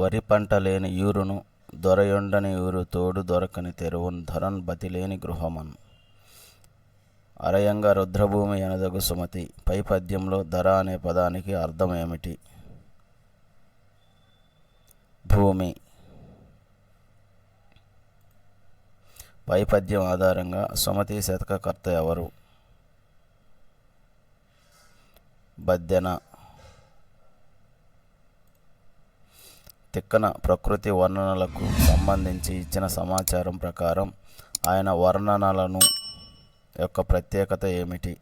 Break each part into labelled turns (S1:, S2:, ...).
S1: వరి పంట లేని యూరును దొరయొండని యూరు తోడు దొరకని తెరువున్ ధరన్ బతిలేని గృహమన్. అరయంగా రుద్రభూమి ఎనదగు సుమతి. పై పద్యంలో ధర అనే పదానికి అర్థం ఏమిటి? భూమి. పై పద్యం ఆధారంగా సుమతి శతకకర్త ఎవరు? బద్దెన. తిక్కన ప్రకృతి వర్ణనలకు సంబంధించి ఇచ్చిన సమాచారం ప్రకారం ఆయన వర్ణనలను యొక్క ప్రత్యేకత ఏమిటి?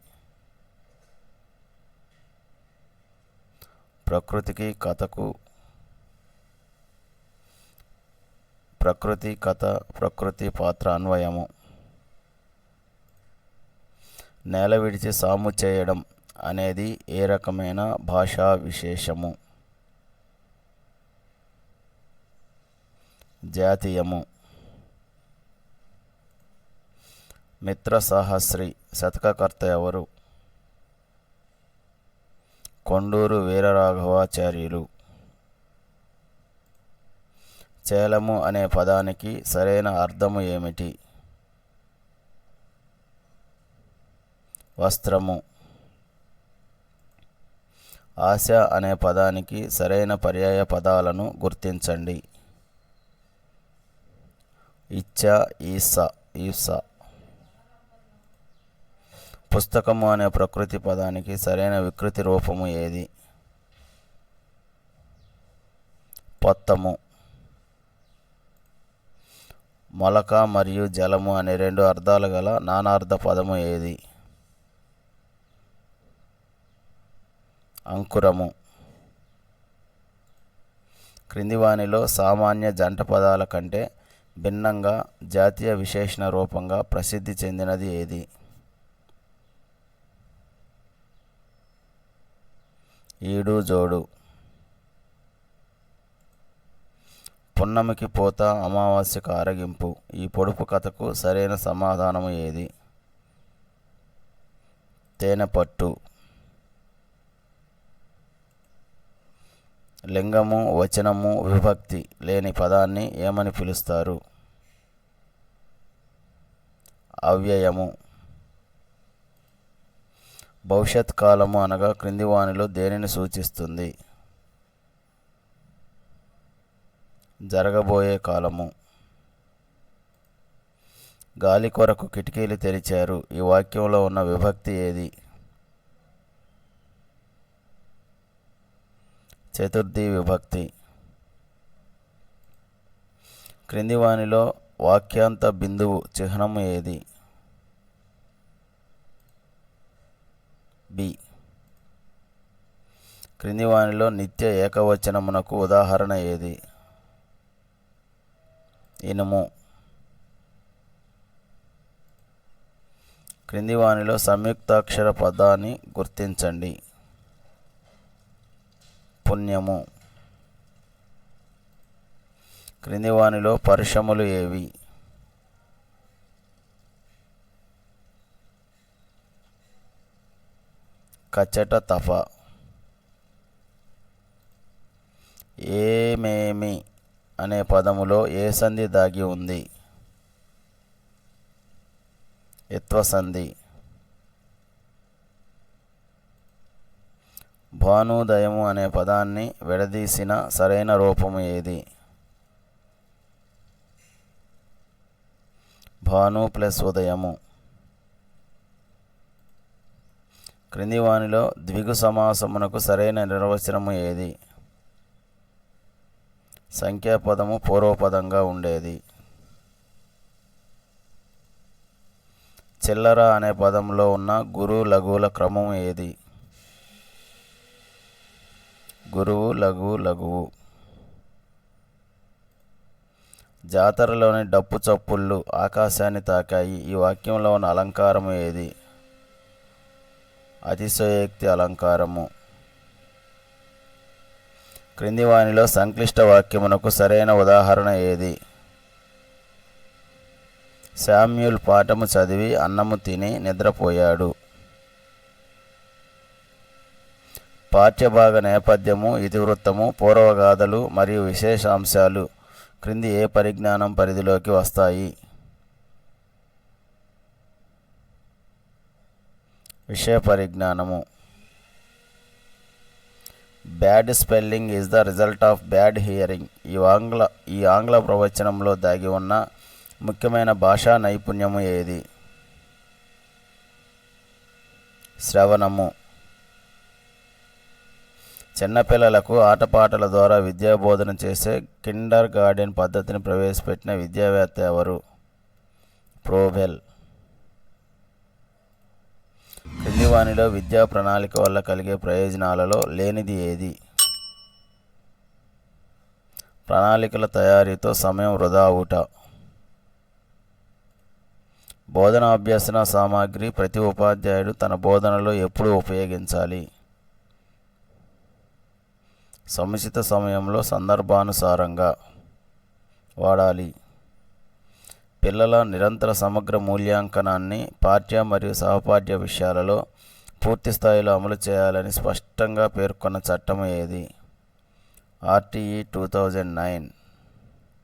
S1: ప్రకృతి కథ ప్రకృతి పాత్ర అన్వయము. నేల విడిచి సాము చేయడం అనేది ఏ రకమైన భాషా విశేషము? జాతీయము. మిత్ర సాహస్రి శతకకర్త ఎవరు? కొండూరు వీరరాఘవాచార్యులు. చేలము అనే పదానికి సరైన అర్థము ఏమిటి? వస్త్రము. ఆశ అనే పదానికి సరైన పర్యాయ పదాలను గుర్తించండి. ఇచ్చ, ఈస. పుస్తకము అనే ప్రకృతి పదానికి సరైన వికృతి రూపము ఏది? పొత్తము. మొలక మరియు జలము అనే రెండు అర్థాలు గల నానార్థ పదము ఏది? అంకురము. క్రింది వానిలో సామాన్య జంట పదాల కంటే భిన్నంగా జాతీయ విశేషణ రూపంగా ప్రసిద్ధి చెందినది ఏది? ఈడు జోడు. పున్నమికి పోత, అమావాస్యకు ఆరగింపు. ఈ పొడుపు కథకు సరైన సమాధానము ఏది? తేనెపట్టు. లింగము, వచనము, విభక్తి లేని పదాన్ని ఏమని పిలుస్తారు? అవ్యయము. భవిష్యత్ కాలము అనగా క్రింది వానిలో దేనిని సూచిస్తుంది? జరగబోయే కాలము. గాలి కొరకు కిటికీలు తెరిచారు. ఈ వాక్యంలో ఉన్న విభక్తి ఏది? చతుర్థి విభక్తి. క్రింది వానిలో వాక్యాంత బిందువు చిహ్నము ఏది? బి. క్రింది వానిలో నిత్య ఏకవచనమునకు ఉదాహరణ ఏది? ఇనుము. క్రింది వానిలో సంయుక్తాక్షర పదాన్ని గుర్తించండి. పుణ్యము. క్రింది వానిలో పరుషములు ఏవి? కచట, తఫ. ఏమేమి అనే పదములో ఏ సంధి దాగి ఉంది? యత్వసంధి. భానుదయము అనే పదాన్ని విడదీసిన సరైన రూపము ఏది? భాను ప్లస్ ఉదయము. క్రింది వానిలో ద్విగు సమాసమునకు సరైన నిర్వచనము ఏది? సంఖ్యాపదము పూర్వపదంగా ఉండేది. చిల్లర అనే పదంలో ఉన్న గురు లఘువుల క్రమము ఏది? గురువు, లఘువు, లఘువు. జాతరలోని డప్పు చప్పుళ్ళు ఆకాశాన్ని తాకాయి. ఈ వాక్యంలో ఉన్న అలంకారము ఏది? అతిశయోక్తి అలంకారము. క్రింది వానిలో సంక్లిష్ట వాక్యమునకు సరైన ఉదాహరణ ఏది? శామ్యూల్ పాఠము చదివి అన్నము తిని నిద్రపోయాడు. పాఠ్యభాగ నేపథ్యము, ఇతివృత్తము, పూర్వగాథలు మరియు విశేషాంశాలు క్రింది ఏ పరిజ్ఞానం పరిధిలోకి వస్తాయి? విషయ పరిజ్ఞానము. Bad spelling is the result of bad hearing. ఈ ఆంగ్ల ప్రవచనంలో దాగి ఉన్న ముఖ్యమైన భాషా నైపుణ్యము ఏది? శ్రవణము. చిన్నపిల్లలకు ఆటపాటల ద్వారా విద్యాబోధన చేసే కిండర్ గార్డెన్ పద్ధతిని ప్రవేశపెట్టిన విద్యావేత్త ఎవరు? ప్రోబెల్. క్రింది వానిలో విద్యా ప్రణాళిక వల్ల కలిగే ప్రయోజనాలలో లేనిది ఏది? ప్రణాళికల తయారీతో సమయం వృధా అవుట. బోధన అభ్యసన సామాగ్రి ప్రతి ఉపాధ్యాయుడు తన బోధనలో ఎప్పుడు ఉపయోగించాలి? సముచిత సమయంలో సందర్భానుసారంగా వాడాలి. పిల్లల నిరంతర సమగ్ర మూల్యాంకనాన్ని పాఠ్య మరియు సహపాఠ్య విషయాలలో పూర్తి స్థాయిలో అమలు చేయాలని స్పష్టంగా పేర్కొన్న చట్టం ఏది? RTE 2009.